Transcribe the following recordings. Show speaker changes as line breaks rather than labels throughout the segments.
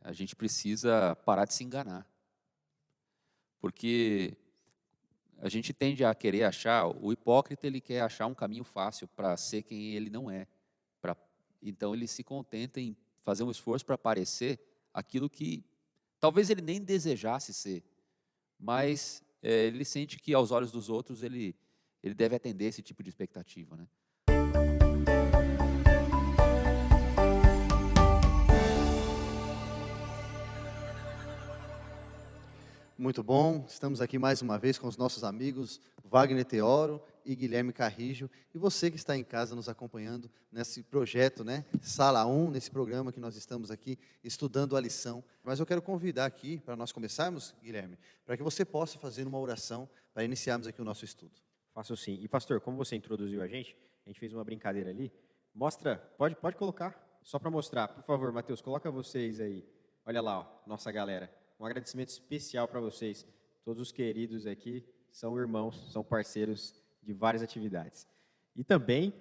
a gente precisa parar de se enganar, porque a gente tende a querer achar, o hipócrita ele quer achar um caminho fácil para ser quem ele não é. Pra, então ele se contenta em fazer um esforço para parecer aquilo que talvez ele nem desejasse ser, mas ele sente que aos olhos dos outros ele deve atender esse tipo de expectativa, né?
Muito bom, estamos aqui mais uma vez com os nossos amigos Wagner Teoro e Guilherme Carrijo, e você que está em casa nos acompanhando nesse projeto, né, Sala 1, nesse programa que nós estamos aqui estudando a lição. Mas eu quero convidar aqui, para nós começarmos, Guilherme, para que você possa fazer uma oração para iniciarmos aqui o nosso estudo.
Faço sim. E pastor, como você introduziu a gente fez uma brincadeira ali. Mostra, pode colocar, só para mostrar. Por favor, Matheus, coloca vocês aí. Olha lá, ó, nossa galera. Um agradecimento especial para vocês. Todos os queridos aqui são irmãos, são parceiros de várias atividades. E também,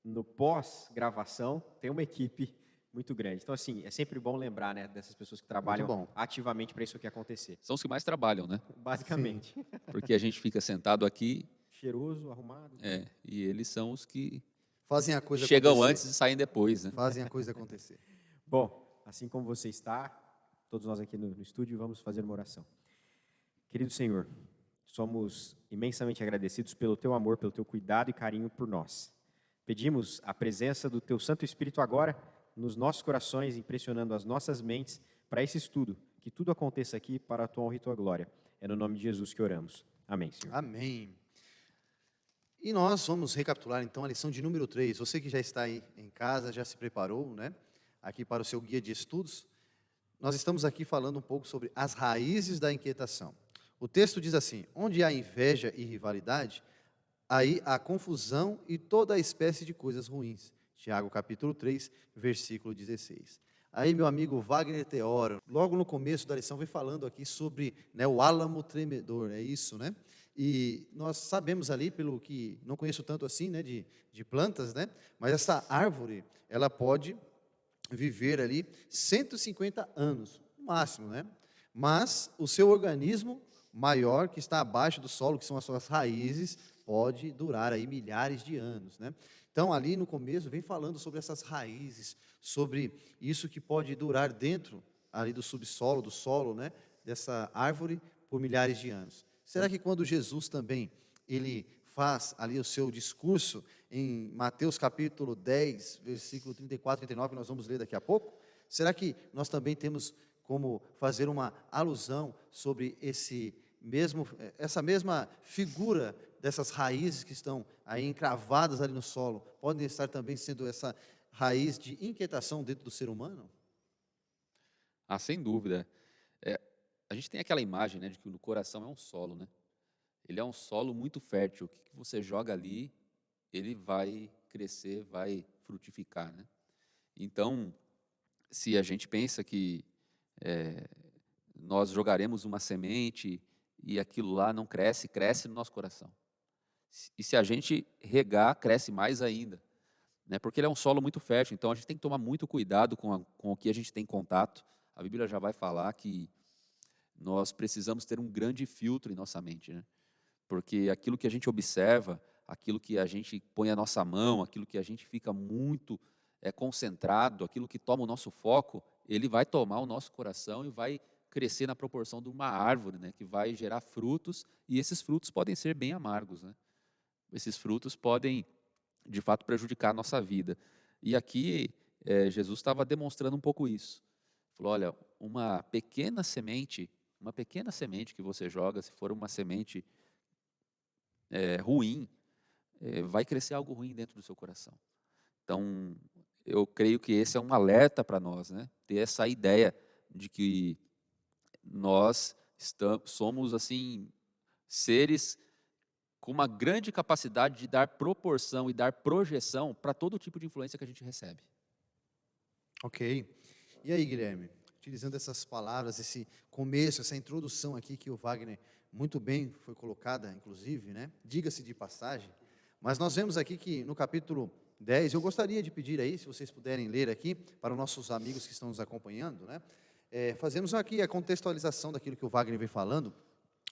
no pós-gravação, tem uma equipe muito grande. Então, assim, é sempre bom lembrar, né, dessas pessoas que trabalham
bom.
ativamente para isso aqui acontecer.
São os que mais trabalham, né?
Basicamente.
Porque a gente fica sentado aqui
Cheiroso, arrumado.
e eles são os que
Fazem a coisa
chegam
acontecer.
antes e saem depois, né?
Fazem a coisa acontecer.
Bom, assim como você está, todos nós aqui no estúdio, vamos fazer uma oração. Querido Senhor, somos imensamente agradecidos pelo Teu amor, pelo Teu cuidado e carinho por nós. Pedimos a presença do Teu Santo Espírito agora nos nossos corações, impressionando as nossas mentes para esse estudo, que tudo aconteça aqui para a Tua honra e Tua glória. É no nome de Jesus que oramos. Amém, Senhor.
Amém. E nós vamos recapitular então a lição de número 3. Você que já está aí em casa, já se preparou, né? Aqui para o seu guia de estudos. Nós estamos aqui falando um pouco sobre as raízes da inquietação. O texto diz assim: onde há inveja e rivalidade, aí há confusão e toda espécie de coisas ruins. Tiago capítulo 3, versículo 16. Aí meu amigo Wagner Teoro, logo no começo da lição, vem falando aqui sobre, né, o álamo tremedor, é isso, né? E nós sabemos ali, pelo que não conheço tanto assim, né, de plantas, né? Mas essa árvore, ela pode viver ali 150 anos, no máximo, né? Mas o seu organismo maior, que está abaixo do solo, que são as suas raízes, pode durar aí milhares de anos, né? Então, ali no começo, vem falando sobre essas raízes, sobre isso que pode durar dentro ali do subsolo, do solo, né? Dessa árvore por milhares de anos. Será que quando Jesus também, ele faz ali o seu discurso em Mateus capítulo 10, versículo 34 e 39, que nós vamos ler daqui a pouco, será que nós também temos como fazer uma alusão sobre essa mesma figura dessas raízes que estão aí encravadas ali no solo, podem estar também sendo essa raiz de inquietação dentro do ser humano?
Ah, sem dúvida. A gente tem aquela imagem, né, de que o coração é um solo, né? Ele é um solo muito fértil. O que você joga ali, ele vai crescer, vai frutificar, né? Então, se a gente pensa que nós jogaremos uma semente e aquilo lá não cresce, cresce no nosso coração. E se a gente regar, cresce mais ainda, né? Porque ele é um solo muito fértil. Então, a gente tem que tomar muito cuidado com o que a gente tem contato. A Bíblia já vai falar que nós precisamos ter um grande filtro em nossa mente, né? Porque aquilo que a gente observa, aquilo que a gente põe a nossa mão, aquilo que a gente fica muito concentrado, aquilo que toma o nosso foco, ele vai tomar o nosso coração e vai crescer na proporção de uma árvore, né, que vai gerar frutos, e esses frutos podem ser bem amargos, né? Esses frutos podem, de fato, prejudicar a nossa vida. E aqui, Jesus estava demonstrando um pouco isso. Falou, olha, uma pequena semente que você joga, se for uma semente ruim, vai crescer algo ruim dentro do seu coração. Então, eu creio que esse é um alerta para nós, né? Ter essa ideia de que nós somos, assim, seres com uma grande capacidade de dar proporção e dar projeção para todo tipo de influência que a gente recebe.
Ok. E aí, Guilherme, utilizando essas palavras, esse começo, essa introdução aqui que o Wagner muito bem foi colocada, inclusive, né? Diga-se de passagem, mas nós vemos aqui que no capítulo 10, eu gostaria de pedir aí, se vocês puderem ler aqui, para os nossos amigos que estão nos acompanhando, né? fazemos aqui a contextualização daquilo que o Wagner vem falando.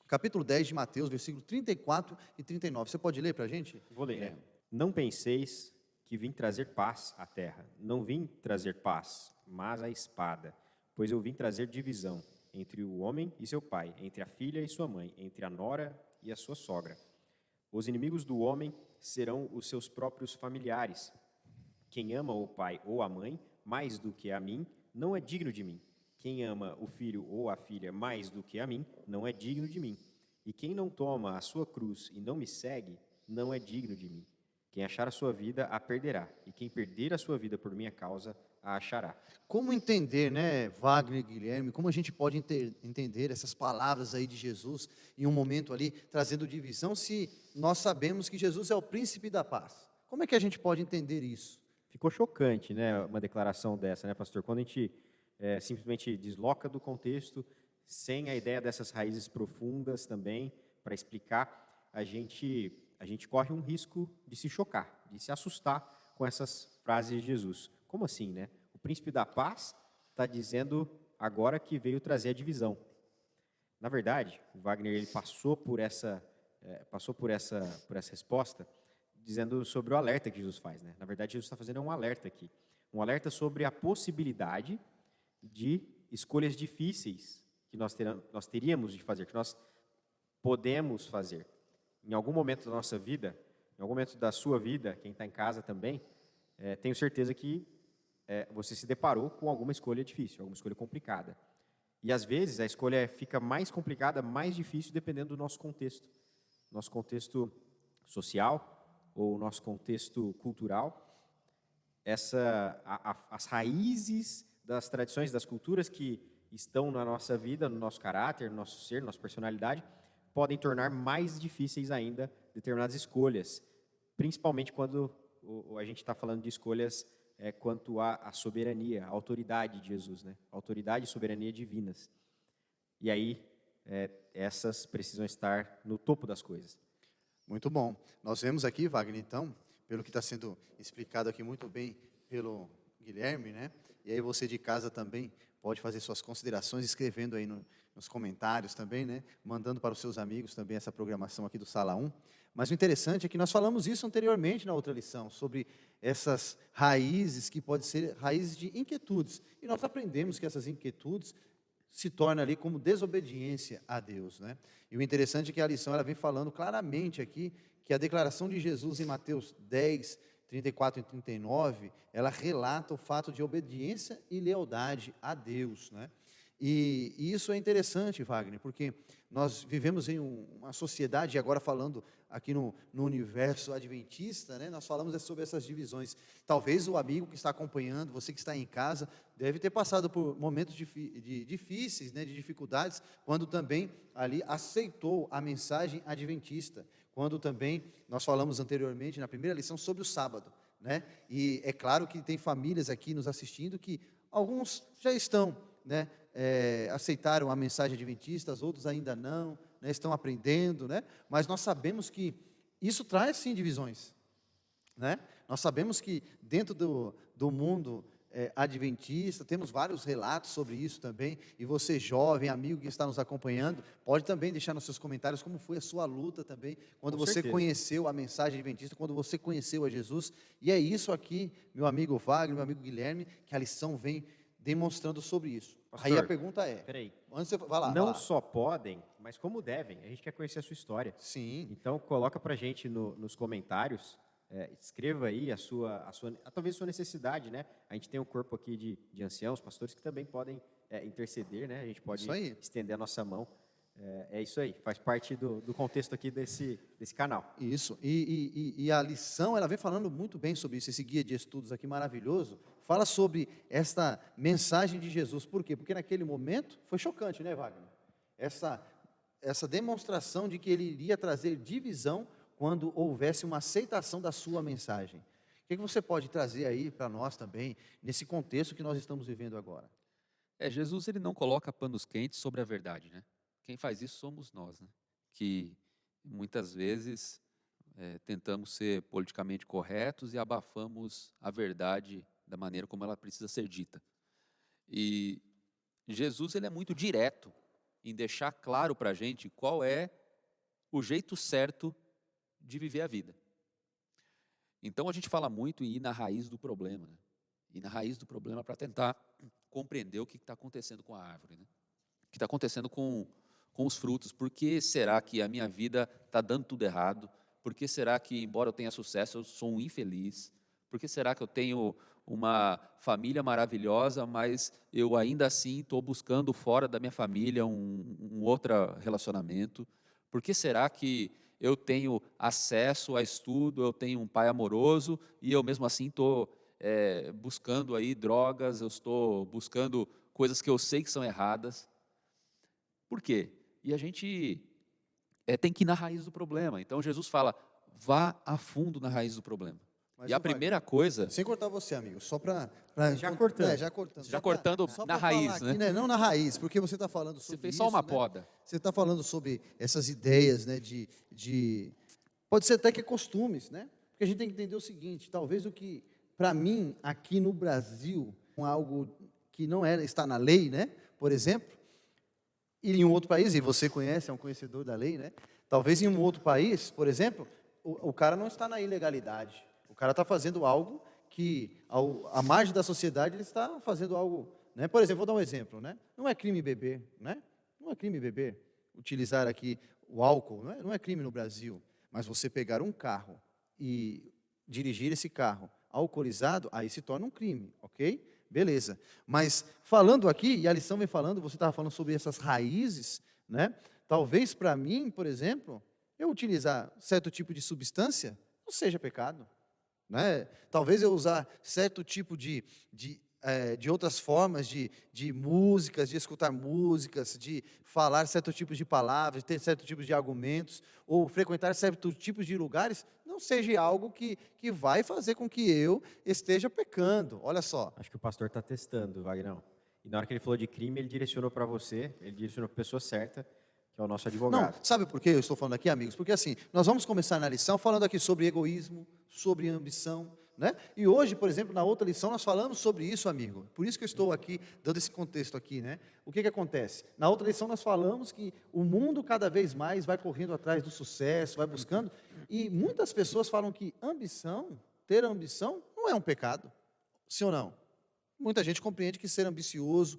Capítulo 10 de Mateus, versículo 34 e 39. Você pode ler para a gente?
Vou ler. Não penseis que vim trazer paz à terra. Não vim trazer paz, mas a espada. Pois eu vim trazer divisão entre o homem e seu pai, entre a filha e sua mãe, entre a nora e a sua sogra. Os inimigos do homem serão os seus próprios familiares. Quem ama o pai ou a mãe mais do que a mim, não é digno de mim. Quem ama o filho ou a filha mais do que a mim, não é digno de mim. E quem não toma a sua cruz e não me segue, não é digno de mim. Quem achar a sua vida, a perderá. E quem perder a sua vida por minha causa, a achará.
Como entender, né, Wagner e Guilherme, como a gente pode entender essas palavras aí de Jesus em um momento ali, trazendo divisão, se nós sabemos que Jesus é o príncipe da paz? Como é que a gente pode entender isso?
Ficou chocante, né, uma declaração dessa, né, pastor? Quando a gente simplesmente desloca do contexto, sem a ideia dessas raízes profundas também, para explicar, a gente corre um risco de se chocar, de se assustar com essas frases de Jesus. Como assim, né? O príncipe da paz está dizendo agora que veio trazer a divisão. Na verdade, o Wagner ele passou por essa resposta dizendo sobre o alerta que Jesus faz, né? Na verdade, Jesus está fazendo um alerta aqui, um alerta sobre a possibilidade de escolhas difíceis que nós teríamos de fazer, que nós podemos fazer. Em algum momento da nossa vida, em algum momento da sua vida, quem está em casa também, tenho certeza que você se deparou com alguma escolha difícil, alguma escolha complicada. E às vezes a escolha fica mais complicada, mais difícil, dependendo do nosso contexto social ou nosso contexto cultural. As raízes das tradições, das culturas que estão na nossa vida, no nosso caráter, no nosso ser, na nossa personalidade, podem tornar mais difíceis ainda determinadas escolhas, principalmente quando a gente está falando de escolhas quanto à soberania, à autoridade de Jesus, né? Autoridade e soberania divinas. E aí, essas precisam estar no topo das coisas.
Muito bom. Nós vemos aqui, Wagner, então, pelo que está sendo explicado aqui muito bem pelo Guilherme, né? E aí você de casa também pode fazer suas considerações, escrevendo aí nos comentários também, né? Mandando para os seus amigos também essa programação aqui do Sala 1. Mas o interessante é que nós falamos isso anteriormente na outra lição, sobre essas raízes que podem ser raízes de inquietudes. E nós aprendemos que essas inquietudes se tornam ali como desobediência a Deus, né? E o interessante é que a lição ela vem falando claramente aqui que a declaração de Jesus em Mateus 10, 34 e 39, ela relata o fato de obediência e lealdade a Deus, né? E isso é interessante, Wagner, porque nós vivemos em uma sociedade, agora falando aqui no universo adventista, né, nós falamos sobre essas divisões. Talvez o amigo que está acompanhando, você que está em casa, deve ter passado por momentos difíceis, né, de dificuldades, quando também ali aceitou a mensagem adventista, quando também nós falamos anteriormente, na primeira lição, sobre o sábado, né? E é claro que tem famílias aqui nos assistindo que alguns já estão, né, aceitaram a mensagem adventista, outros ainda não, né, estão aprendendo, né, mas nós sabemos que isso traz sim divisões, né? Nós sabemos que dentro do mundo adventista, temos vários relatos sobre isso também, e você jovem, amigo que está nos acompanhando, pode também deixar nos seus comentários como foi a sua luta também, quando
Com
você
certeza.
conheceu a mensagem adventista, quando você conheceu a Jesus, e é isso aqui, meu amigo Wagner, meu amigo Guilherme, que a lição vem demonstrando sobre isso.
Pastor,
Aí a pergunta é,
peraí.
antes você, vai lá,
Não só podem, mas como devem. A gente quer conhecer a sua história.
sim,
Então, coloca para a gente nos comentários, escreva aí talvez a sua necessidade, né? A gente tem um corpo aqui de anciãos, pastores, que também podem interceder, né? A gente pode
Isso aí.
estender a nossa mão. É isso aí, faz parte do contexto aqui desse canal.
Isso, e a lição, ela vem falando muito bem sobre isso, esse guia de estudos aqui maravilhoso, fala sobre esta mensagem de Jesus, por quê? Porque naquele momento foi chocante, né, Wagner? Essa demonstração de que ele iria trazer divisão quando houvesse uma aceitação da sua mensagem. O que você pode trazer aí para nós também, nesse contexto que nós estamos vivendo agora?
Jesus ele não coloca panos quentes sobre a verdade, né? Quem faz isso somos nós, né? Que muitas vezes tentamos ser politicamente corretos e abafamos a verdade da maneira como ela precisa ser dita. E Jesus ele é muito direto em deixar claro para a gente qual é o jeito certo de viver a vida. Então a gente fala muito em ir na raiz do problema, né? Ir na raiz do problema para tentar compreender o que está acontecendo com a árvore, né? O que está acontecendo com os frutos. Por que será que a minha vida está dando tudo errado? Por que será que, embora eu tenha sucesso, eu sou um infeliz? Por que será que eu tenho uma família maravilhosa, mas eu ainda assim estou buscando fora da minha família um outro relacionamento? Por que será que eu tenho acesso a estudo, eu tenho um pai amoroso e eu mesmo assim estou buscando aí drogas, eu estou buscando coisas que eu sei que são erradas? Por quê? E a gente tem que ir na raiz do problema. Então Jesus fala, vá a fundo na raiz do problema.
Mas,
E a
ô, Wagner,
primeira coisa,
sem cortar você, amigo, só para...
Já cortando.
Já cortando.
já cortando
Só
na
pra falar
raiz,
aqui,
né?
Não na raiz, porque você está falando
Você
sobre
fez
isso,
só uma
né?
poda.
Você está falando sobre essas ideias, né, pode ser até que costumes, né? Porque a gente tem que entender o seguinte, talvez o que, para mim, aqui no Brasil, algo que não está na lei, né? Por exemplo, e em um outro país, e você conhece, é um conhecedor da lei, né? Talvez em um outro país, por exemplo, o cara não está na ilegalidade. O cara está fazendo algo que, à margem da sociedade, ele está fazendo algo, né? Por exemplo, vou dar um exemplo, né? Não é crime beber, né? Não é crime beber. Utilizar aqui o álcool, não é crime no Brasil. Mas você pegar um carro e dirigir esse carro alcoolizado, aí se torna um crime, ok? Beleza. Mas falando aqui, e a lição vem falando, você estava falando sobre essas raízes, né? Talvez para mim, por exemplo, eu utilizar certo tipo de substância não seja pecado, né? Talvez eu usar certo tipo de outras formas de músicas, de escutar músicas, de falar certos tipos de palavras, ter certos tipos de argumentos, ou frequentar certos tipos de lugares, não seja algo que vai fazer com que eu esteja pecando. Olha só.
Acho que o pastor está testando, Wagnão. E na hora que ele falou de crime, ele direcionou para você, ele direcionou para a pessoa certa, que é o nosso
Não,
advogado.
sabe por que eu estou falando aqui, amigos? Porque assim, nós vamos começar na lição falando aqui sobre egoísmo, sobre ambição, né? E hoje, por exemplo, na outra lição, nós falamos sobre isso, amigo. Por isso que eu estou aqui, dando esse contexto aqui, né? O que acontece? Na outra lição, nós falamos que o mundo cada vez mais vai correndo atrás do sucesso, vai buscando, e muitas pessoas falam que ter ambição, não é um pecado. Sim ou não? Muita gente compreende que ser ambicioso,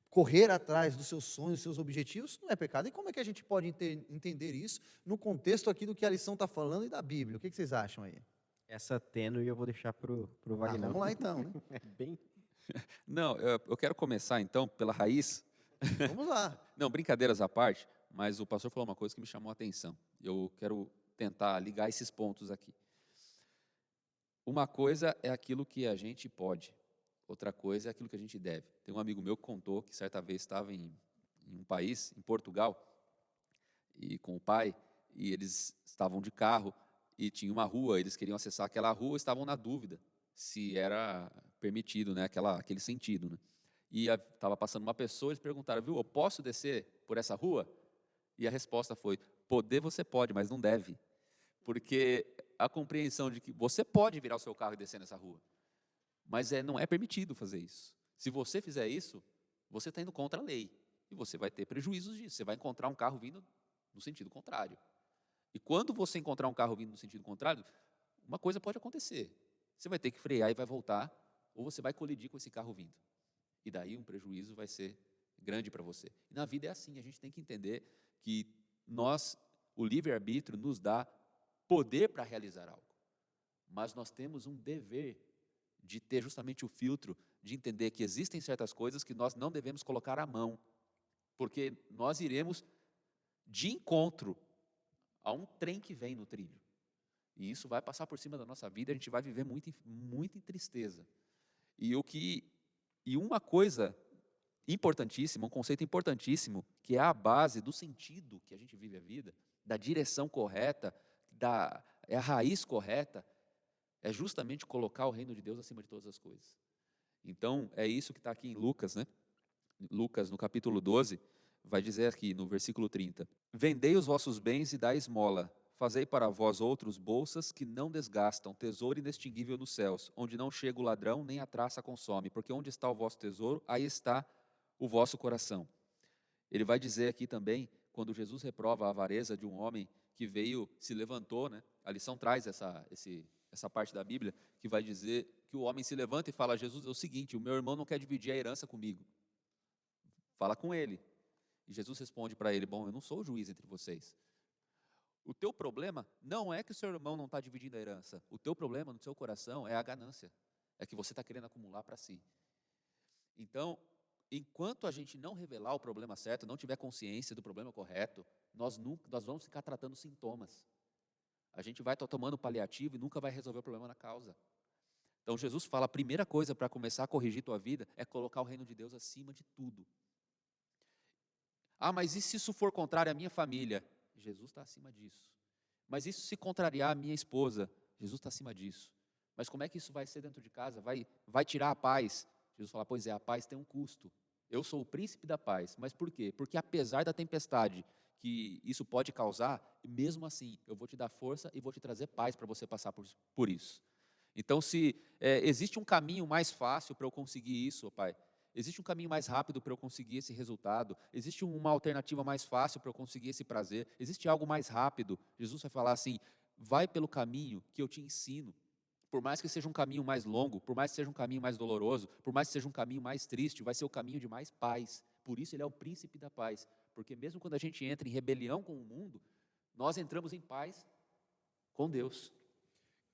correr atrás dos seus sonhos, dos seus objetivos, não é pecado. E como é que a gente pode entender isso no contexto aqui do que a lição está falando e da Bíblia? O que vocês acham aí?
Essa tênue eu vou deixar pro Wagnão.
Vamos lá então, né?
É bem...
Não, eu quero começar então pela raiz.
Vamos lá.
Não, brincadeiras à parte, mas o pastor falou uma coisa que me chamou a atenção. Eu quero tentar ligar esses pontos aqui. Uma coisa é aquilo que a gente pode, outra coisa é aquilo que a gente deve. Tem um amigo meu que contou que certa vez estava em um país, em Portugal, e com o pai, e eles estavam de carro, e tinha uma rua, eles queriam acessar aquela rua, estavam na dúvida se era permitido, né, aquele sentido, né? E estava passando uma pessoa, eles perguntaram, viu, eu posso descer por essa rua? E a resposta foi, poder você pode, mas não deve. Porque a compreensão de que você pode virar o seu carro e descer nessa rua, mas não é permitido fazer isso. Se você fizer isso, você está indo contra a lei, e você vai ter prejuízos disso, você vai encontrar um carro vindo no sentido contrário. E quando você encontrar um carro vindo no sentido contrário, uma coisa pode acontecer. Você vai ter que frear e vai voltar, ou você vai colidir com esse carro vindo. E daí um prejuízo vai ser grande para você. E na vida é assim, a gente tem que entender que o livre-arbítrio nos dá poder para realizar algo. Mas nós temos um dever de ter justamente o filtro de entender que existem certas coisas que nós não devemos colocar à mão, porque nós iremos de encontro a um trem que vem no trilho. E isso vai passar por cima da nossa vida, a gente vai viver muito em tristeza. E uma coisa importantíssima, um conceito importantíssimo, que é a base do sentido que a gente vive a vida, da direção correta, é a raiz correta, é justamente colocar o reino de Deus acima de todas as coisas. Então, é isso que está aqui em Lucas, né? Lucas, no capítulo 12, vai dizer aqui no versículo 30, vendei os vossos bens e dai esmola, fazei para vós outros bolsas que não desgastam, tesouro inextinguível nos céus, onde não chega o ladrão nem a traça consome, porque onde está o vosso tesouro, aí está o vosso coração. Ele vai dizer aqui também, quando Jesus reprova a avareza de um homem que veio, se levantou, né? A lição traz essa parte da Bíblia, que vai dizer que o homem se levanta e fala: Jesus, é o seguinte, o meu irmão não quer dividir a herança comigo. Fala com ele. E Jesus responde para ele: bom, eu não sou o juiz entre vocês. O teu problema não é que o seu irmão não está dividindo a herança. O teu problema no seu coração é a ganância. É que você está querendo acumular para si. Então, enquanto a gente não revelar o problema certo, não tiver consciência do problema correto, nós vamos ficar tratando sintomas. A gente vai estar tomando paliativo e nunca vai resolver o problema na causa. Então, Jesus fala, a primeira coisa para começar a corrigir tua vida é colocar o reino de Deus acima de tudo. Ah, mas e se isso for contrário à minha família? Jesus está acima disso. Mas isso se contrariar a minha esposa? Jesus está acima disso. Mas como é que isso vai ser dentro de casa? Vai tirar a paz? Jesus fala, pois é, a paz tem um custo. Eu sou o príncipe da paz. Mas por quê? Porque apesar da tempestade que isso pode causar, mesmo assim, eu vou te dar força e vou te trazer paz para você passar por isso. Então, se existe um caminho mais fácil para eu conseguir isso, Pai, existe um caminho mais rápido para eu conseguir esse resultado, existe uma alternativa mais fácil para eu conseguir esse prazer, existe algo mais rápido, Jesus vai falar assim, vai pelo caminho que eu te ensino, por mais que seja um caminho mais longo, por mais que seja um caminho mais doloroso, por mais que seja um caminho mais triste, vai ser o caminho de mais paz, por isso ele é o príncipe da paz, porque mesmo quando a gente entra em rebelião com o mundo, nós entramos em paz com Deus.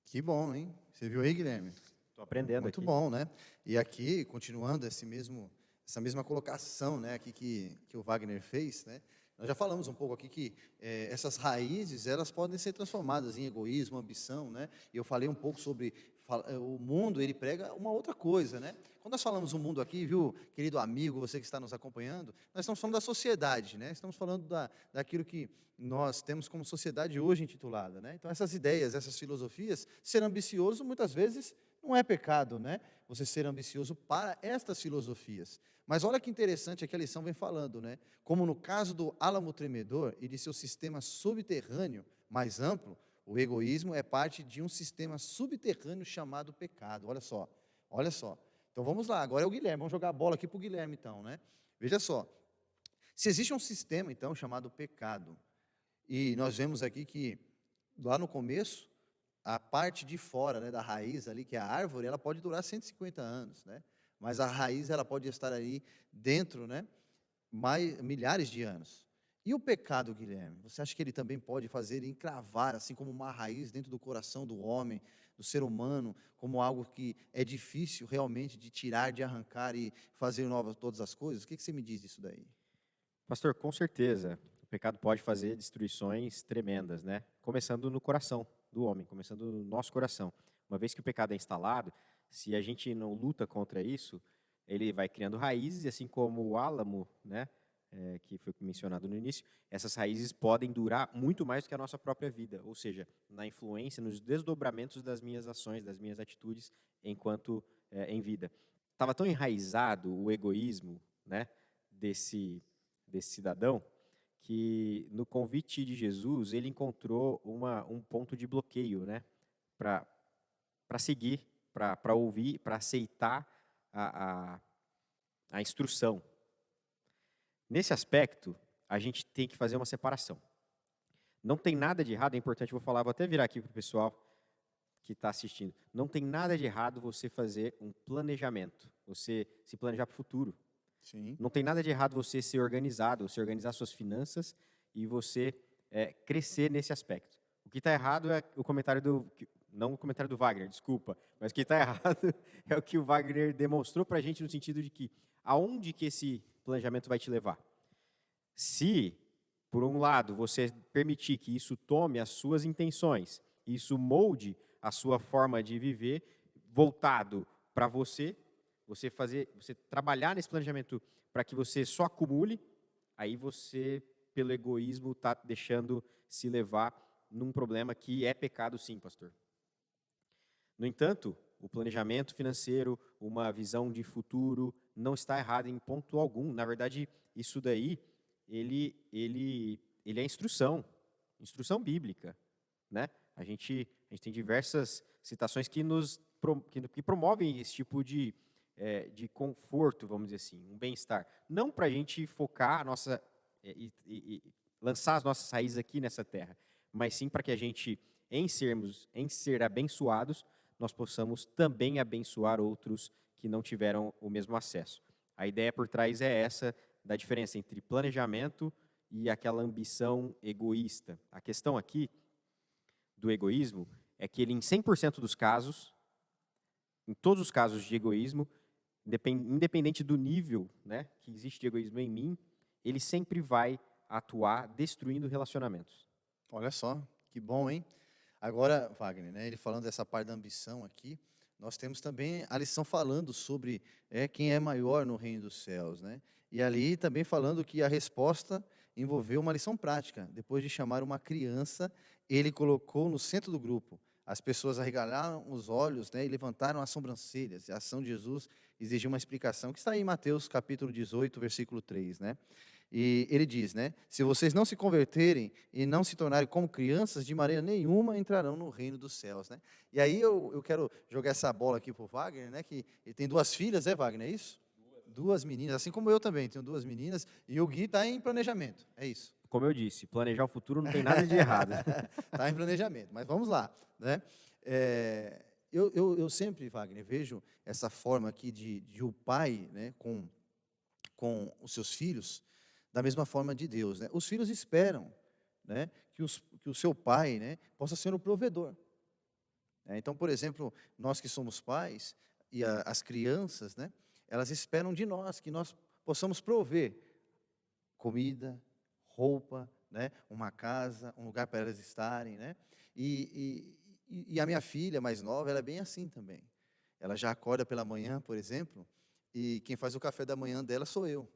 Que bom, hein? Você viu aí, Guilherme?
Estou aprendendo
Muito
aqui.
bom, né? E aqui, continuando essa mesma colocação, né, aqui que o Wagner fez, né? Nós já falamos um pouco aqui que essas raízes, elas podem ser transformadas em egoísmo, ambição, né? E eu falei um pouco sobre o mundo, ele prega uma outra coisa, né? Quando nós falamos o mundo aqui, viu, querido amigo, você que está nos acompanhando, nós estamos falando da sociedade, né? Estamos falando daquilo que nós temos como sociedade hoje intitulada, né? Então, essas ideias, essas filosofias, ser ambicioso muitas vezes não é pecado, né? Você ser ambicioso para estas filosofias. Mas olha que interessante aqui a lição vem falando, né? Como no caso do álamo tremedor e de seu sistema subterrâneo mais amplo, o egoísmo é parte de um sistema subterrâneo chamado pecado. Olha só, olha só. Então vamos lá, agora é o Guilherme, vamos jogar a bola aqui para o Guilherme então, né? Veja só, se existe um sistema então chamado pecado, e nós vemos aqui que lá no começo, a parte de fora, né, da raiz ali, que é a árvore, ela pode durar 150 anos, né? Mas a raiz ela pode estar ali dentro, né, milhares de anos. E o pecado, Guilherme, você acha que ele também pode fazer encravar, assim como uma raiz dentro do coração do homem, do ser humano, como algo que é difícil realmente de tirar, de arrancar e fazer novas todas as coisas? O que você me diz disso daí?
Pastor, com certeza, o pecado pode fazer destruições tremendas, né? Começando no coração do homem, começando no nosso coração. Uma vez que o pecado é instalado, se a gente não luta contra isso, ele vai criando raízes, e assim como o álamo, né, que foi mencionado no início, essas raízes podem durar muito mais do que a nossa própria vida, ou seja, na influência, nos desdobramentos das minhas ações, das minhas atitudes enquanto em vida. Estava tão enraizado o egoísmo, né, desse cidadão, que no convite de Jesus ele encontrou um ponto de bloqueio, né, para seguir, para ouvir, para aceitar a instrução. Nesse aspecto, a gente tem que fazer uma separação. Não tem nada de errado, é importante, vou até virar aqui para o pessoal que está assistindo. Não tem nada de errado você fazer um planejamento, você se planejar para o futuro.
Sim.
Não tem nada de errado você ser organizado, você organizar suas finanças e você crescer nesse aspecto. O que está errado é o comentário não o comentário do Wagner, desculpa, mas o que está errado é o que o Wagner demonstrou para a gente no sentido de que aonde que esse planejamento vai te levar. Se, por um lado, você permitir que isso tome as suas intenções, isso molde a sua forma de viver, voltado para você trabalhar nesse planejamento para que você só acumule, aí você, pelo egoísmo, está deixando se levar num problema que é pecado sim, pastor. No entanto, o planejamento financeiro, uma visão de futuro, não está errado em ponto algum. Na verdade, isso daí, ele é instrução bíblica, né? A gente tem diversas citações que promovem esse tipo de de conforto, vamos dizer assim, um bem-estar. Não para a gente focar a nossa e lançar as nossas raízes aqui nessa terra, mas sim para que a gente, em ser abençoados, nós possamos também abençoar outros que não tiveram o mesmo acesso. A ideia por trás é essa, da diferença entre planejamento e aquela ambição egoísta. A questão aqui do egoísmo é que ele, em 100% dos casos, em todos os casos de egoísmo, independente do nível, né, que existe de egoísmo em mim, ele sempre vai atuar destruindo relacionamentos.
Olha só, que bom, hein? Agora, Wagner, né, ele falando dessa parte da ambição aqui, nós temos também a lição falando sobre quem é maior no reino dos céus, né? E ali também falando que a resposta envolveu uma lição prática. Depois de chamar uma criança, ele colocou no centro do grupo. As pessoas arregalaram os olhos, né, e levantaram as sobrancelhas. A ação de Jesus exigiu uma explicação, que está aí em Mateus capítulo 18, versículo 3, né? E ele diz, né? Se vocês não se converterem e não se tornarem como crianças, de maneira nenhuma entrarão no reino dos céus, né? E aí eu quero jogar essa bola aqui para o Wagner, né? Que ele tem 2 filhas, Wagner, é isso? 2 meninas, assim como eu também tenho 2 meninas, e o Gui está em planejamento, é isso.
Como eu disse, planejar o futuro não tem nada de errado.
Está em planejamento, mas vamos lá, né? Eu sempre, Wagner, vejo essa forma aqui de o pai, né, com os seus filhos, da mesma forma de Deus, né? Os filhos esperam, né, que o seu pai, né, possa ser o provedor. Então, por exemplo, nós que somos pais e as crianças, né, elas esperam de nós que nós possamos prover comida, roupa, né, uma casa, um lugar para elas estarem, né? E a minha filha mais nova, ela é bem assim também. Ela já acorda pela manhã, por exemplo, e quem faz o café da manhã dela sou eu.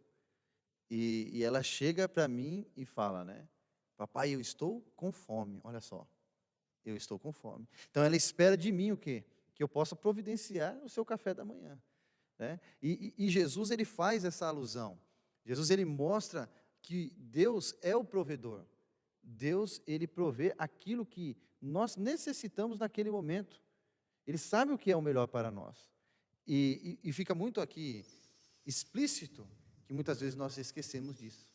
E ela chega para mim e fala, né? Papai, eu estou com fome. Olha só, eu estou com fome. Então ela espera de mim o quê? Que eu possa providenciar o seu café da manhã, né? E Jesus, ele faz essa alusão. Jesus, ele mostra que Deus é o provedor. Deus, ele provê aquilo que nós necessitamos naquele momento. Ele sabe o que é o melhor para nós. E fica muito aqui explícito que muitas vezes nós esquecemos disso,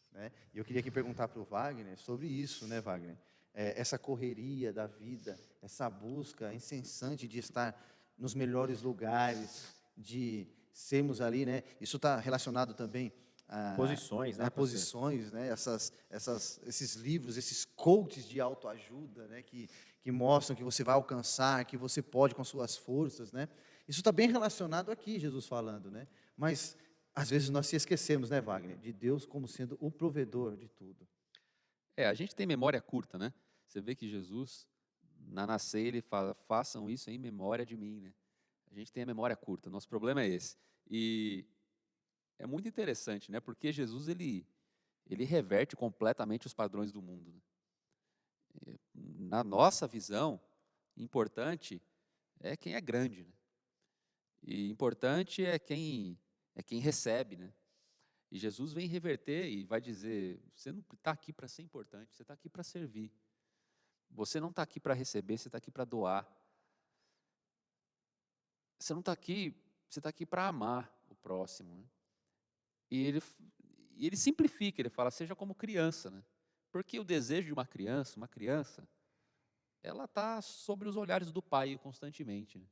né? E eu queria aqui perguntar para o Wagner sobre isso, né, Wagner? Essa correria da vida, essa busca incessante de estar nos melhores lugares, de sermos ali, né? Isso está relacionado também
Posições, né,
a
pastor?
posições, né? Esses livros, esses coaches de autoajuda, né? Que mostram que você vai alcançar, que você pode com suas forças, né? Isso está bem relacionado aqui, Jesus falando, né? Mas às vezes nós se esquecemos, né, Wagner, de Deus como sendo o provedor de tudo.
A gente tem memória curta, né? Você vê que Jesus, na nascer, ele fala, façam isso em memória de mim, né? A gente tem a memória curta, nosso problema é esse. E é muito interessante, né? Porque Jesus, ele reverte completamente os padrões do mundo, né? Na nossa visão, importante é quem é grande, né? E importante é quem recebe, né? E Jesus vem reverter e vai dizer: você não está aqui para ser importante, você está aqui para servir. Você não está aqui para receber, você está aqui para doar. Você não está aqui, você está aqui para amar o próximo, né? E ele simplifica, ele fala: seja como criança, né? Porque o desejo de uma criança, ela está sobre os olhares do pai constantemente, né?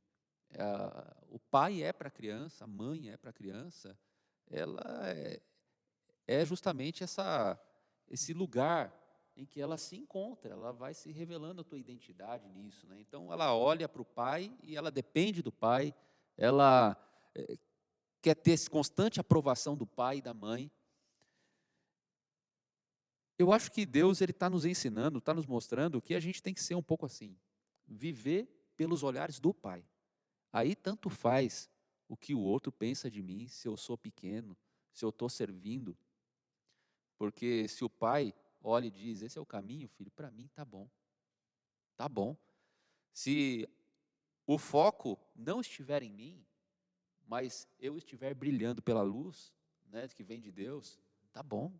O pai é para a criança, a mãe é para a criança, ela é justamente esse lugar em que ela se encontra, ela vai se revelando a tua identidade nisso, né? Então ela olha para o pai e ela depende do pai, ela quer ter constante aprovação do pai e da mãe. Eu acho que Deus ele está nos ensinando, está nos mostrando que a gente tem que ser um pouco assim, viver pelos olhares do pai. Aí tanto faz o que o outro pensa de mim, se eu sou pequeno, se eu estou servindo. Porque se o pai olha e diz, esse é o caminho, filho, para mim tá bom. Tá bom. Se o foco não estiver em mim, mas eu estiver brilhando pela luz, né, que vem de Deus, tá bom,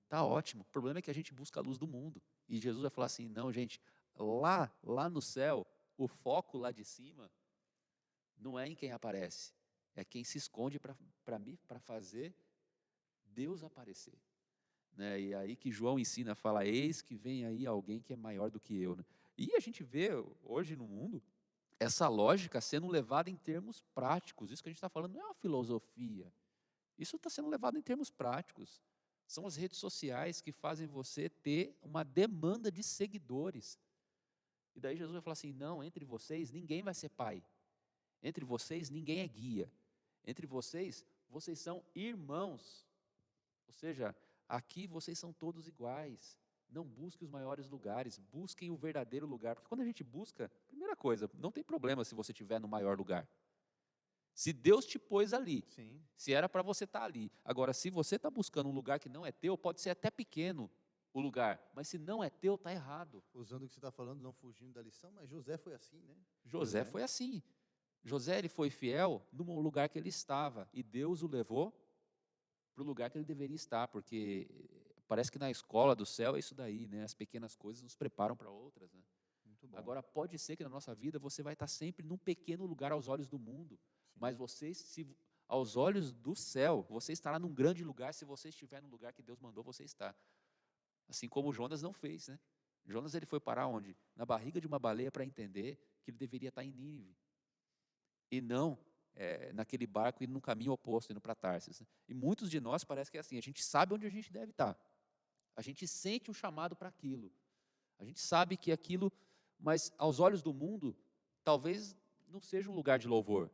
tá ótimo. O problema é que a gente busca a luz do mundo. E Jesus vai falar assim, não, gente, lá no céu, o foco lá de cima não é em quem aparece, é quem se esconde para fazer Deus aparecer. Né? E aí que João ensina, fala, eis que vem aí alguém que é maior do que eu. Né? E a gente vê hoje no mundo essa lógica sendo levada em termos práticos. Isso que a gente está falando não é uma filosofia. Isso está sendo levado em termos práticos. São as redes sociais que fazem você ter uma demanda de seguidores. E daí Jesus vai falar assim, não, entre vocês ninguém vai ser pai. Entre vocês ninguém é guia. Entre vocês, vocês são irmãos. Ou seja, aqui vocês são todos iguais. Não busquem os maiores lugares, busquem o verdadeiro lugar. Porque quando a gente busca, primeira coisa, não tem problema se você estiver no maior lugar. Se Deus te pôs ali,
Sim.
se era para você estar ali. Agora, se você está buscando um lugar que não é teu, pode ser até pequeno o lugar, mas se não é teu, está errado.
Usando o que você está falando, não fugindo da lição, mas José foi assim, né?
José foi assim. José ele foi fiel no lugar que ele estava, e Deus o levou para o lugar que ele deveria estar, porque parece que na escola do céu é isso daí, né? As pequenas coisas nos preparam para outras, né?
Muito bom.
Agora, pode ser que na nossa vida você vai estar sempre num pequeno lugar aos olhos do mundo,
Sim.
mas você, aos olhos do céu, você estará num grande lugar se você estiver no lugar que Deus mandou você estar. Assim como Jonas não fez, né? Jonas ele foi parar onde? Na barriga de uma baleia para entender que ele deveria estar em Nínive. E não naquele barco indo no caminho oposto, indo para Tarsis. Né? E muitos de nós parece que é assim, a gente sabe onde a gente deve estar. A gente sente um chamado para aquilo. A gente sabe que aquilo, mas aos olhos do mundo, talvez não seja um lugar de louvor.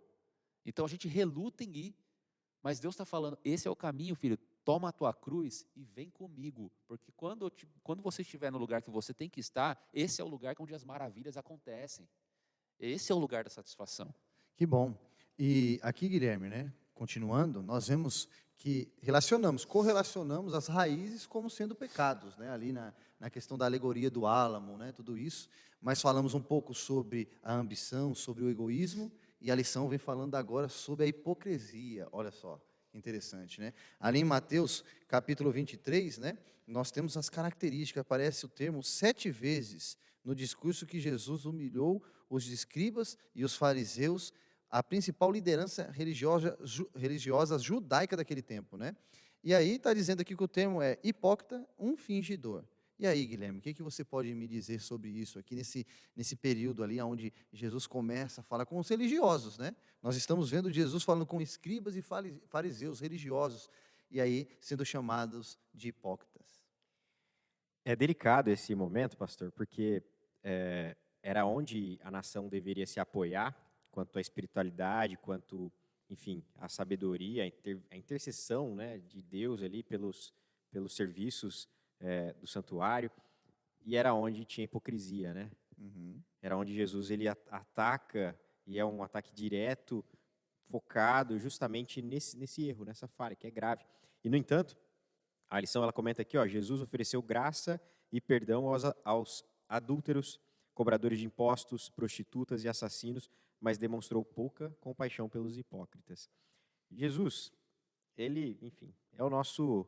Então a gente reluta em ir, mas Deus está falando, esse é o caminho, filho, toma a tua cruz e vem comigo, porque quando você estiver no lugar que você tem que estar, esse é o lugar onde as maravilhas acontecem. Esse é o lugar da satisfação.
Que bom. E aqui, Guilherme, né? Continuando, nós vemos que correlacionamos as raízes como sendo pecados, né? Ali na questão da alegoria do álamo, né? Tudo isso. Mas falamos um pouco sobre a ambição, sobre o egoísmo, e a lição vem falando agora sobre a hipocrisia. Olha só, que interessante, né? Ali em Mateus, capítulo 23, né? Nós temos as características, aparece o termo 7 vezes no discurso que Jesus humilhou os escribas e os fariseus, a principal liderança religiosa judaica daquele tempo, né? E aí está dizendo aqui que o termo é hipócrita, um fingidor. E aí, Guilherme, o que você pode me dizer sobre isso aqui nesse período ali, onde Jesus começa a falar com os religiosos, né? Nós estamos vendo Jesus falando com escribas e fariseus religiosos, e aí sendo chamados de hipócritas.
É delicado esse momento, pastor, porque era onde a nação deveria se apoiar quanto à espiritualidade, quanto, enfim, à sabedoria, a intercessão, né, de Deus ali pelos serviços do santuário, e era onde tinha hipocrisia, né?
Uhum.
Era onde Jesus ele ataca, e é um ataque direto, focado justamente nesse erro, nessa falha, que é grave. E, no entanto, a lição ela comenta aqui, ó, Jesus ofereceu graça e perdão aos adúlteros, cobradores de impostos, prostitutas e assassinos, mas demonstrou pouca compaixão pelos hipócritas. Jesus, ele, enfim, é o nosso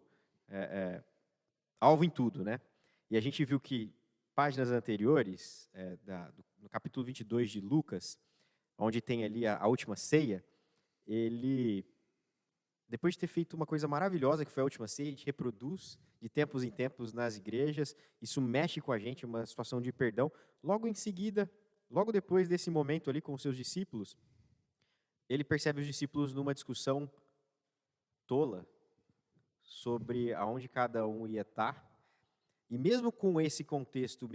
alvo em tudo, né? E a gente viu que páginas anteriores, no capítulo 22 de Lucas, onde tem ali a última ceia, ele, depois de ter feito uma coisa maravilhosa, que foi a última ceia, a gente reproduz de tempos em tempos nas igrejas, isso mexe com a gente, uma situação de perdão. Logo em seguida, logo depois desse momento ali com os seus discípulos, ele percebe os discípulos numa discussão tola sobre aonde cada um ia estar. E mesmo com esse contexto,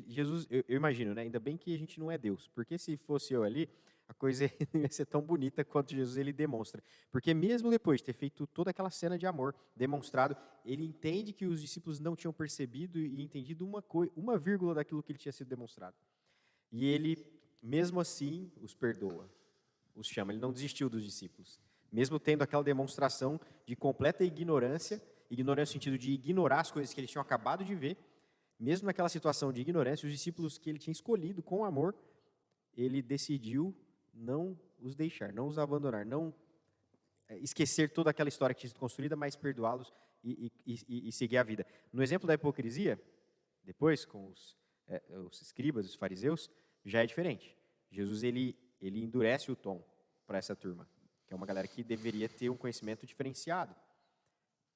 Jesus, eu imagino, né? Ainda bem que a gente não é Deus, porque se fosse eu ali, a coisa não ia ser tão bonita quanto Jesus ele demonstra. Porque mesmo depois de ter feito toda aquela cena de amor demonstrado, ele entende que os discípulos não tinham percebido e entendido uma vírgula daquilo que ele tinha sido demonstrado. E ele, mesmo assim, os perdoa, os chama. Ele não desistiu dos discípulos. Mesmo tendo aquela demonstração de completa ignorância no sentido de ignorar as coisas que eles tinham acabado de ver, mesmo naquela situação de ignorância, os discípulos que ele tinha escolhido com amor, ele decidiu não os deixar, não os abandonar, não esquecer toda aquela história que tinha sido construída, mas perdoá-los e seguir a vida. No exemplo da hipocrisia, depois com os escribas, os fariseus, já é diferente. Jesus ele endurece o tom para essa turma. que é uma galera que deveria ter um conhecimento diferenciado.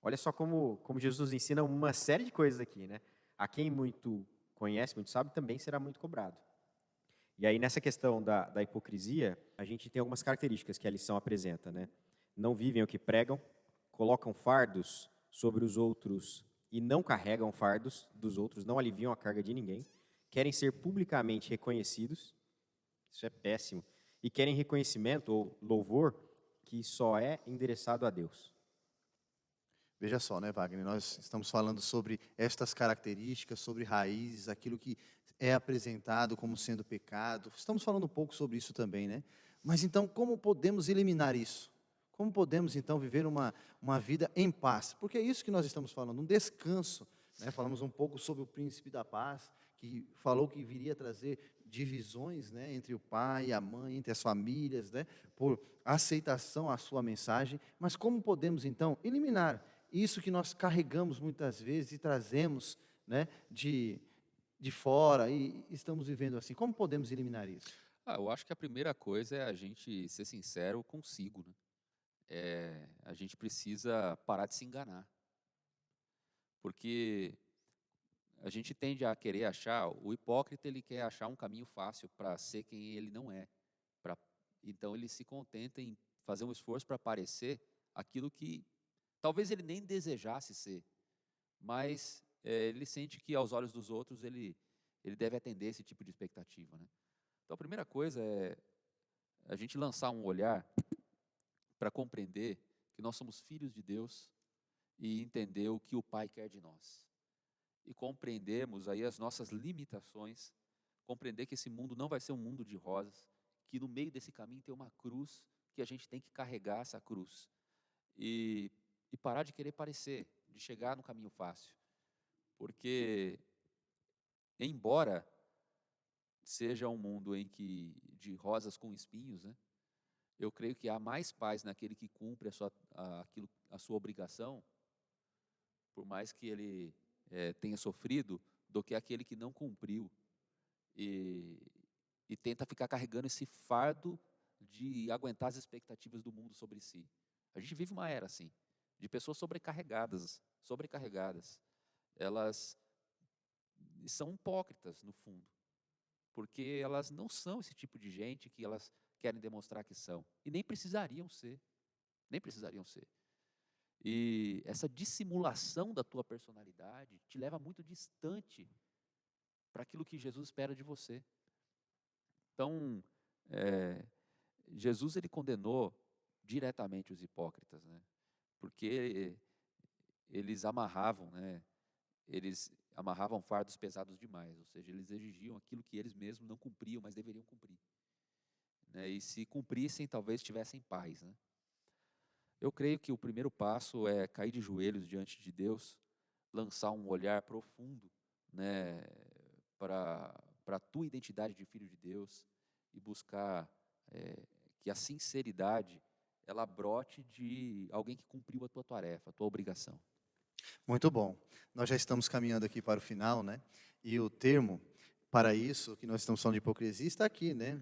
Olha só como Jesus ensina uma série de coisas aqui, né? A quem muito conhece, muito sabe, também será muito cobrado. E aí, nessa questão da hipocrisia, a gente tem algumas características que a lição apresenta, né? Não vivem o que pregam, colocam fardos sobre os outros e não carregam fardos dos outros, não aliviam a carga de ninguém, querem ser publicamente reconhecidos, isso é péssimo, e querem reconhecimento ou louvor que só é endereçado a Deus.
Veja só, né, Wagner? Nós estamos falando sobre estas características, sobre raízes, aquilo que é apresentado como sendo pecado. Estamos falando um pouco sobre isso também, né? Mas então, como podemos eliminar isso? Como podemos então viver uma vida em paz? Porque é isso que nós estamos falando, um descanso. Né? Falamos um pouco sobre o príncipe da paz, que falou que viria trazer divisões, né, entre o pai e a mãe, entre as famílias, né, por aceitação à sua mensagem. Mas como podemos então eliminar isso que nós carregamos muitas vezes e trazemos, né, de fora e estamos vivendo assim? Como podemos eliminar isso?
Eu acho que a primeira coisa é a gente ser sincero consigo, né? A gente precisa parar de se enganar, porque a gente tende a querer achar, o hipócrita ele quer achar um caminho fácil para ser quem ele não é. Pra, então ele se contenta em fazer um esforço para parecer aquilo que talvez ele nem desejasse ser, mas ele sente que aos olhos dos outros ele deve atender esse tipo de expectativa, né? Então a primeira coisa é a gente lançar um olhar para compreender que nós somos filhos de Deus e entender o que o Pai quer de nós. E compreendermos aí as nossas limitações, compreender que esse mundo não vai ser um mundo de rosas, que no meio desse caminho tem uma cruz, que a gente tem que carregar essa cruz. E parar de querer parecer, de chegar no caminho fácil. Porque, embora seja um mundo em que de rosas com espinhos, né, eu creio que há mais paz naquele que cumpre a sua obrigação, por mais que ele tenha sofrido, do que aquele que não cumpriu e, e tenta ficar carregando esse fardo de aguentar as expectativas do mundo sobre si. A gente vive uma era assim, de pessoas sobrecarregadas. Elas são hipócritas, no fundo, porque elas não são esse tipo de gente que elas querem demonstrar que são, e nem precisariam ser, nem precisariam ser. E essa dissimulação da tua personalidade te leva muito distante para aquilo que Jesus espera de você. Então, Jesus ele condenou diretamente os hipócritas, né? Porque eles amarravam, né? Eles amarravam fardos pesados demais, ou seja, eles exigiam aquilo que eles mesmos não cumpriam, mas deveriam cumprir, né? E se cumprissem, talvez tivessem paz, né? Eu creio que o primeiro passo é cair de joelhos diante de Deus, lançar um olhar profundo, né, para a tua identidade de filho de Deus e buscar que a sinceridade ela brote de alguém que cumpriu a tua tarefa, a tua obrigação.
Muito bom. Nós já estamos caminhando aqui para o final, né? E o termo para isso, que nós estamos falando de hipocrisia, está aqui, né?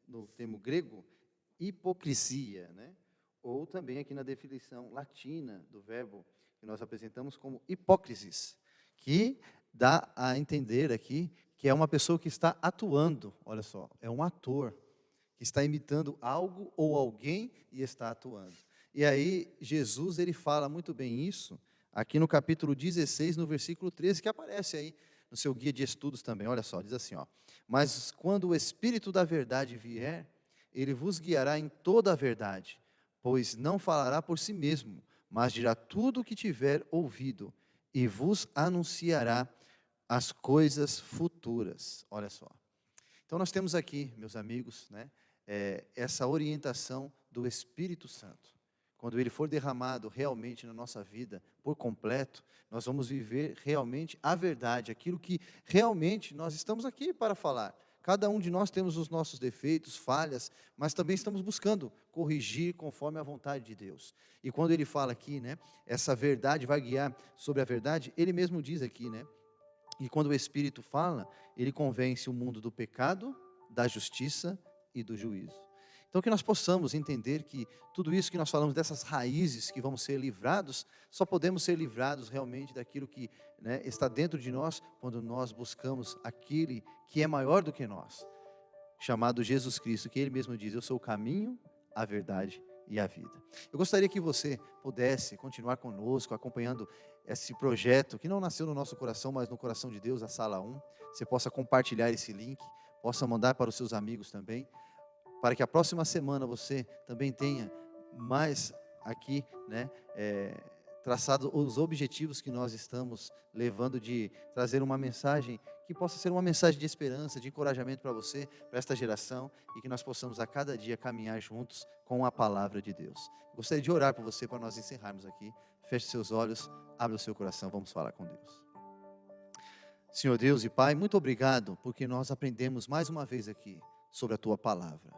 No termo grego, hipocrisia, né? Ou também aqui na definição latina do verbo que nós apresentamos como hipócrisis, que dá a entender aqui que é uma pessoa que está atuando, olha só, é um ator, que está imitando algo ou alguém e está atuando. E aí, Jesus, ele fala muito bem isso, aqui no capítulo 16, no versículo 13, que aparece aí no seu guia de estudos também, olha só, diz assim, ó: mas quando o Espírito da verdade vier, ele vos guiará em toda a verdade, pois não falará por si mesmo, mas dirá tudo o que tiver ouvido, e vos anunciará as coisas futuras. Olha só. Então nós temos aqui, meus amigos, né, essa orientação do Espírito Santo. Quando ele for derramado realmente na nossa vida, por completo, nós vamos viver realmente a verdade, aquilo que realmente nós estamos aqui para falar. Cada um de nós temos os nossos defeitos, falhas, mas também estamos buscando corrigir conforme a vontade de Deus. E quando ele fala aqui, né, essa verdade vai guiar sobre a verdade, ele mesmo diz aqui, né, e quando o Espírito fala, ele convence o mundo do pecado, da justiça e do juízo. Então, que nós possamos entender que tudo isso que nós falamos, dessas raízes que vamos ser livrados, só podemos ser livrados realmente daquilo que, né, está dentro de nós, quando nós buscamos aquele que é maior do que nós, chamado Jesus Cristo, que Ele mesmo diz: eu sou o caminho, a verdade e a vida. Eu gostaria que você pudesse continuar conosco, acompanhando esse projeto, que não nasceu no nosso coração, mas no coração de Deus, a Sala 1. Você possa compartilhar esse link, possa mandar para os seus amigos também, para que a próxima semana você também tenha mais aqui, né, traçado os objetivos que nós estamos levando, de trazer uma mensagem que possa ser uma mensagem de esperança, de encorajamento para você, para esta geração, e que nós possamos a cada dia caminhar juntos com a palavra de Deus. Gostaria de orar por você para nós encerrarmos aqui. Feche seus olhos, abre o seu coração, vamos falar com Deus. Senhor Deus e Pai, muito obrigado, porque nós aprendemos mais uma vez aqui sobre a Tua palavra.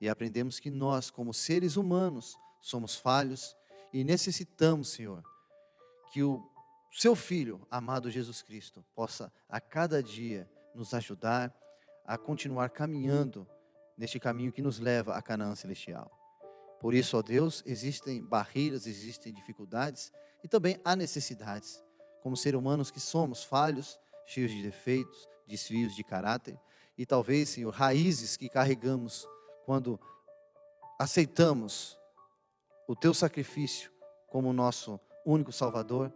E aprendemos que nós, como seres humanos, somos falhos e necessitamos, Senhor, que o Seu Filho, amado Jesus Cristo, possa a cada dia nos ajudar a continuar caminhando neste caminho que nos leva à Canaã celestial. Por isso, ó Deus, existem barreiras, existem dificuldades e também há necessidades, como seres humanos que somos falhos, cheios de defeitos, desvios de caráter e talvez, Senhor, raízes que carregamos quando aceitamos o Teu sacrifício como nosso único Salvador,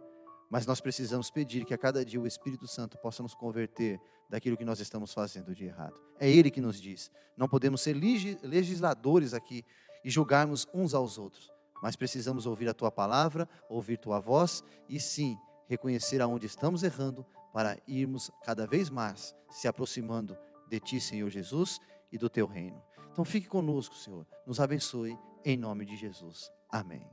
mas nós precisamos pedir que a cada dia o Espírito Santo possa nos converter daquilo que nós estamos fazendo de errado. É Ele que nos diz. Não podemos ser legisladores aqui e julgarmos uns aos outros, mas precisamos ouvir a Tua palavra, ouvir Tua voz e sim, reconhecer aonde estamos errando para irmos cada vez mais se aproximando de Ti, Senhor Jesus, e do Teu reino. Então fique conosco, Senhor, nos abençoe, em nome de Jesus. Amém.